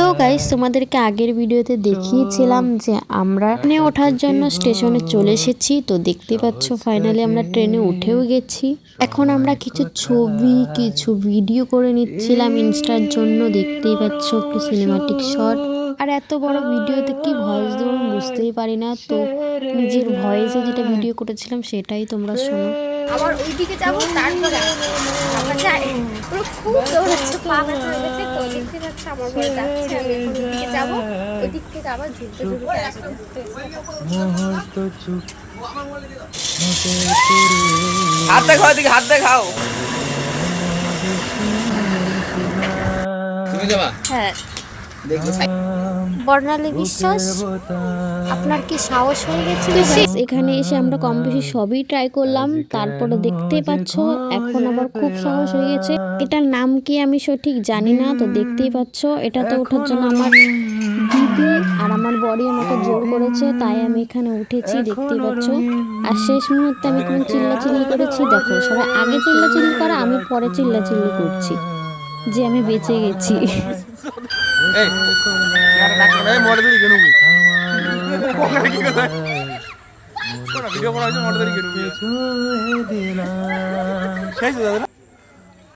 তো গাইস তোমাদেরকে আগের ভিডিওতে দেখিয়েছিলাম যে আমরা ট্রেনে ওঠার জন্য স্টেশনে চলে এসেছি। তো দেখতে পাচ্ছ ফাইনালি আমরা ট্রেনে উঠেও গেছি। এখন আমরা কিছু ছবি কিছু ভিডিও করে নিচ্ছিলাম ইনস্টার জন্য। দেখতেই পাচ্ছ একটু সিনেমাটিক শট। আর এত বড় ভিডিওতে কি ভয়েস দেবো বুঝতেই পারি না, তো নিজের ভয়েসে যেটা ভিডিও করেছিলাম সেটাই তোমরা শোনো। আবার ওইদিকে যাবো, তারপরে আবার যাই পুরো খুব দৌড়াচ্ছে, পা ব্যথা হয়ে গেছে। তো দেখতে পাচ্ছি আমার বড় যাচ্ছে, আমি এখন ওইদিকে যাবো, ওই দিক থেকে আবার ঝুলতে ঝুলতে আসতে। হাত দেখাও, দিকে হাত দেখাও। তুমি যাবা? হ্যাঁ। দেখো বর্ণালী বিশ্বাস, আপনার কি সাহস হয়ে গেছে? এখানে এসে আমরা কম বেশি সবই ট্রাই করলাম, তারপরে দেখতে পাচ্ছ এখন আবার খুব সাহস হয়ে গেছে। এটার নাম কি আমি সঠিক জানি না। তো দেখতেই পাচ্ছ এটাতে ওঠার জন্য আমার দিদি আর আমার বড়ি আমাকে জোর করেছে, তাই আমি এখানে উঠেছি। দেখতেই পাচ্ছ আর শেষ মুহূর্তে আমি কোনো চিল্লাচিল্লি করেছি। দেখো সবাই আগে চিল্লাচিল্লি করে, আমি পরে চিল্লাচিল্লি করছি যে আমি বেঁচে গেছি। ভিডিও করা হয়েছে মোটর